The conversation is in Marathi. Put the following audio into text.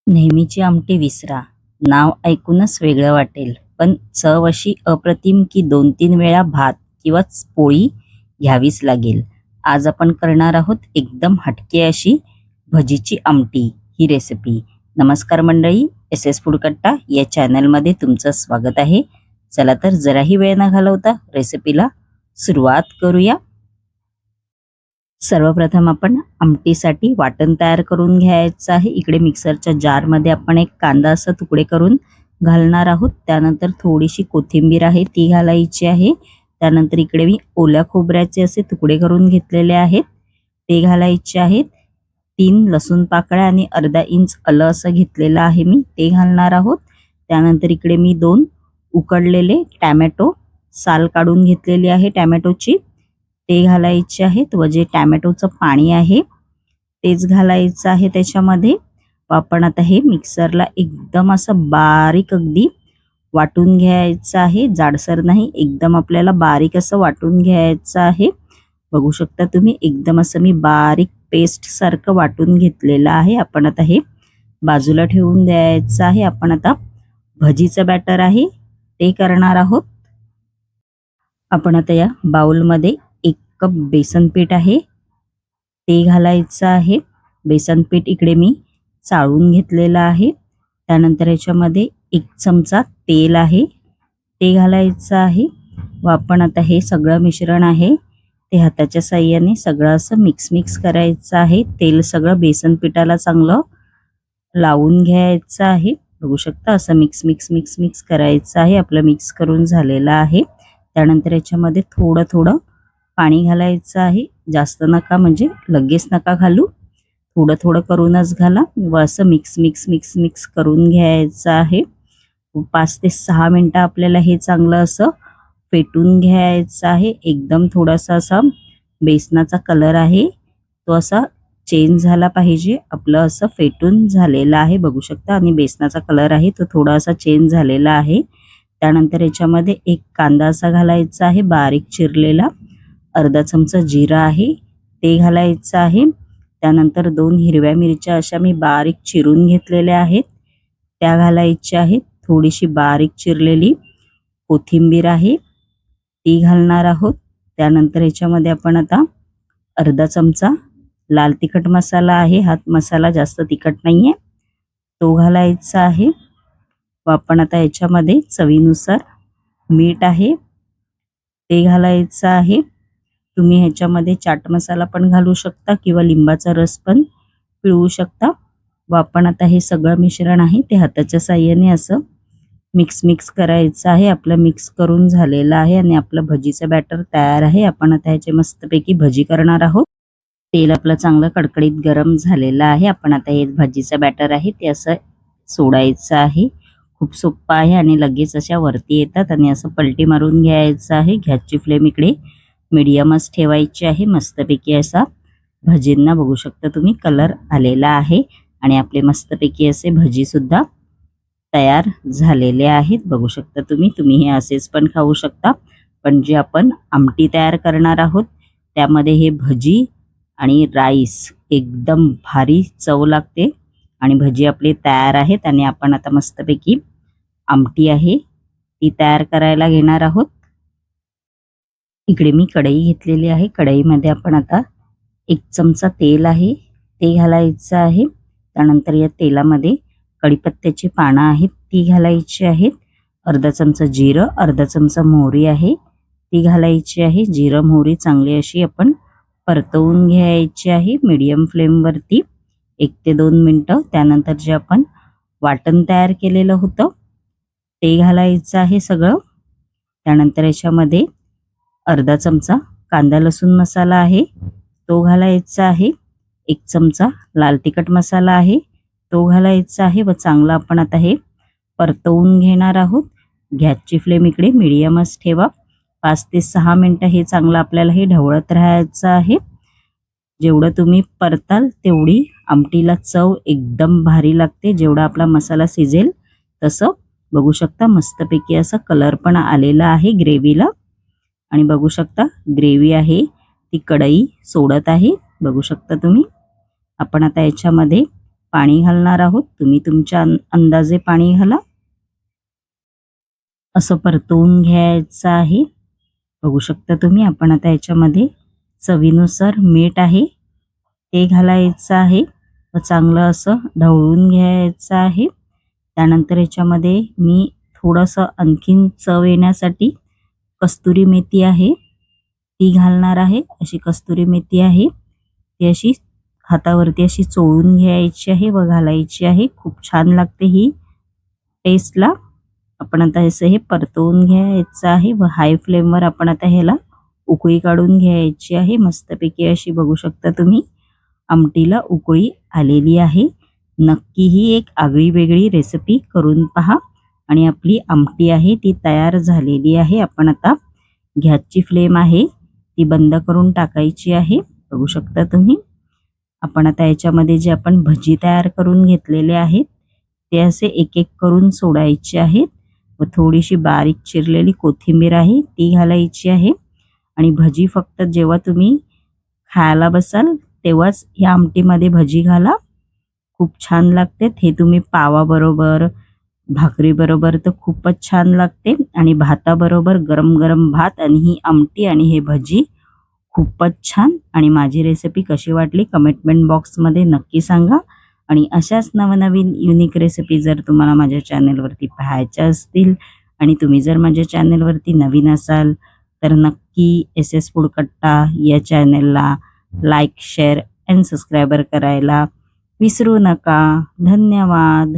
नेहमीची आमटी विसरा. नाव ऐकूनच वेगळं वाटेल, पण चव अशी अप्रतिम की 2-3 वेळा भात किंवा पोळी घ्यावीच लागेल. आज आपण करणार आहोत एकदम हटके अशी भजीची आमटी ही रेसिपी. नमस्कार मंडळी, एस एस फूड कट्टा या चॅनलमध्ये तुमचं स्वागत आहे. चला तर जराही वेळ न घालवता रेसिपीला सुरुवात करूया. सर्वप्रथम आपण आमटीसाठी वाटण तयार करून घ्यायचं आहे. इकडे मिक्सरच्या जारमध्ये आपण एक कांदा असं तुकडे करून घालणार आहोत. त्यानंतर थोडीशी कोथिंबीर आहे ती घालायची आहे. त्यानंतर इकडे मी ओल्या खोबऱ्याचे असे तुकडे करून घेतलेले आहेत ते घालायचे आहेत. 3 लसूण पाकळ्या आणि अर्धा इंच आलं असं घेतलेलं आहे मी, ते घालणार आहोत. त्यानंतर इकडे मी 2 उकडलेले टॅमॅटो साल काढून घेतलेली आहे टॅमॅटोची, ते घालायचे आहेत. व जे टॅमॅटोचं पाणी आहे तेच घालायचं आहे त्याच्यामध्ये. आपण आता हे मिक्सरला एकदम असं बारीक अगदी वाटून घ्यायचं आहे. जाडसर नाही, एकदम आपल्याला बारीक असं वाटून घ्यायचं आहे. बघू शकता तुम्ही, एकदम असं मी बारीक पेस्ट सारखं वाटून घेतलेलं आहे. आपण आता हे बाजूला ठेवून द्यायचं आहे. आपण आता भजीचं बॅटर आहे ते करणार आहोत. आपण आता या बाउलमध्ये 1 कप बेसन पीठ आहे ते घालायचं आहे. बेसन पीठ इकडे मी चाळून घेतलेलं आहे. त्यानंतर याच्यामध्ये 1 चमचा तेल आहे ते घालायचं आहे. व आपण आता हे सगळं मिश्रण आहे ते हाताच्या साहाय्याने सगळं असं मिक्स करायचं आहे. तेल सगळं बेसन पिठाला चांगलं लावून घ्यायचं आहे. बघू शकता असं मिक्स करायचं आहे. आपलं मिक्स करून झालेलं आहे. त्यानंतर याच्यामध्ये थोडं पाणी घालायचं आहे. जास्त नका, म्हणजे लगेच नका घालू, थोडं करूनच घाला. व असं मिक्स करून घ्यायचं आहे. 5 ते 6 मिनिटं आपल्याला हे चांगलं असं फेटून घ्यायचं आहे. एकदम थोडासा असा बेसनाचा कलर आहे तो असा चेंज झाला पाहिजे. आपलं असं फेटून झालेलं आहे बघू शकता, आणि बेसनाचा कलर आहे तो थोडासा चेंज झालेला आहे. त्यानंतर याच्यामध्ये 1 कांदा असा घालायचा आहे बारीक चिरलेला. अर्धा चमचा जिरा आहे ते घालायचं आहे. त्यानंतर 2 हिरव्या मिरच्या अशा मी बारीक चिरून घेतलेल्या आहेत त्या घालायच्या आहेत. थोडीशी बारीक चिरलेली कोथिंबीर आहे ती घालणार आहोत. त्यानंतर याच्यामध्ये आपण आता अर्धा चमचा लाल तिखट मसाला आहे, हा मसाला जास्त तिखट नाहीये, तो घालायचा आहे. व आपण आता याच्यामध्ये चवीनुसार मीठ आहे ते घालायचं आहे. तुम्ही ह्याच्यामध्ये चाट मसाला पण घालू शकता किंवा लिंबाचा रस पण पिळू शकता. व आपण आता हे सगळं मिश्रण आहे ते हाताच्या साहाय्याने असं मिक्स करायचं आहे. आपलं मिक्स करून झालेलं आहे आणि आपलं भजीचं बॅटर तयार आहे. आपण आता ह्याचे मस्तपैकी भजी करणार आहोत. तेल आपलं चांगलं कडकडीत गरम झालेलं आहे. आपण आता हे भजीचं बॅटर आहे ते असं सोडायचं आहे. खूप सोपं आहे आणि लगेच अशा वरती येतात. आणि असं पलटी मारून घ्यायचं आहे. गॅसची फ्लेम इकडे मीडियमच ठेवायची आहे. मस्तपैकी असा भजींना बघू शकता तुम्ही कलर आलेला आहे. आणि आपले मस्तपैकी असे भजी सुद्धा तयार झालेले आहेत. बघू शकता तुम्ही हे असेच पण खाऊ शकता. पण जे आपण आमटी तयार करणार आहोत त्यामध्ये हे भजी आणि राईस एकदम भारी चव लागते. आणि भजी आपली तयार आहेत. आणि आपण आता मस्तपैकी आमटी आहे ती तयार करायला घेणार आहोत. इकडे मी कढई घेतलेली आहे. कढईमध्ये आपण आता 1 चमचा तेल आहे ते घालायचं आहे. त्यानंतर या तेलामध्ये कढीपत्त्याची पानं आहेत ती घालायची आहेत. अर्धा चमचा जिरं, अर्धा चमचा मोहरी आहे ती घालायची आहे. जिरं मोहरी चांगली अशी आपण परतवून घ्यायची आहे मीडियम फ्लेमवरती 1 ते 2 मिनिटं. त्यानंतर जे आपण वाटण तयार केलेलं होतं ते घालायचं आहे सगळं. त्यानंतर याच्यामध्ये अर्धा चमचा कांदा लसूण मसाला आहे तो घालायचा आहे. 1 चमचा लाल तिखट मसाला आहे तो घालायचा आहे. व चांगलं आपण आता हे परतवून घेणार आहोत. गॅसची फ्लेम इकडे मीडियमच ठेवा. 5 ते 6 मिनिटं हे चांगलं आपल्याला हे ढवळत राहायचं आहे. जेवढं तुम्ही परताल तेवढी आमटीला चव एकदम भारी लागते. जेवढा आपला मसाला शिजेल तसं. बघू शकता मस्तपैकी असा कलर पण आलेला आहे ग्रेव्हीला. आणि बघू शकता ग्रेव्ही आहे ती कढई सोडत आहे. बघू शकता तुम्ही. आपण आता याच्यामध्ये पाणी घालणार आहोत. तुम्ही तुमच्या अंदाजे पाणी घाला. असं परतवून घ्यायचं आहे. बघू शकता तुम्ही. आपण आता याच्यामध्ये चवीनुसार मीठ आहे ते घालायचं आहे व चांगलं असं ढवळून घ्यायचं आहे. त्यानंतर याच्यामध्ये मी थोडंसं आणखीन चव येण्यासाठी कस्तुरी मेथी आहे ती घालणार आहे. अशी कस्तुरी मेथी आहे ती अशी हातावरती अशी चोळून घ्यायची आहे व घालायची आहे. खूप छान लागते ही टेस्टला. आपण आता हे परतवून घ्यायचं आहे व हाय फ्लेमवर आपण आता ह्याला उकळी काढून घ्यायची आहे. मस्तपैकी अशी बघू शकता तुम्ही आमटीला उकळी आलेली आहे. नक्की ही एक आगळी वेगळी रेसिपी करून पहा. आणि आपली आमटी आहे ती तयार झालेली आहे. आपण आता गॅसची फ्लेम आहे ती बंद करून टाकायची आहे. बघू शकता तुम्ही. आपण आता याच्यामध्ये जे आपण भजी तयार करून घेतलेले आहेत ते असे एक एक करून सोडायचे आहेत व थोडीशी बारीक चिरलेली कोथिंबीर आहे ती घालायची आहे. आणि भजी फक्त जेव्हा तुम्ही खायला बसाल तेव्हाच या आमटीमध्ये भजी घाला. खूप छान लागते. हे तुम्ही पावाबरोबर, भाकरीबरोबर तर खूपच छान लागते. आणि भाताबरोबर गरम गरम भात आणि ही आमटी आणि हे भजी खूपच छान. आणि माझी रेसिपी कशी वाटली कमेंटमेंट बॉक्समध्ये नक्की सांगा. आणि अशाच नवनवीन युनिक रेसिपी जर तुम्हाला माझ्या चॅनलवरती पाहायच्या असतील आणि तुम्ही जर माझ्या चॅनलवरती नवीन असाल तर नक्की SS फूड कट्टा या चॅनलला लाईक, शेअर अँड सबस्क्राईबर करायला विसरू नका. धन्यवाद.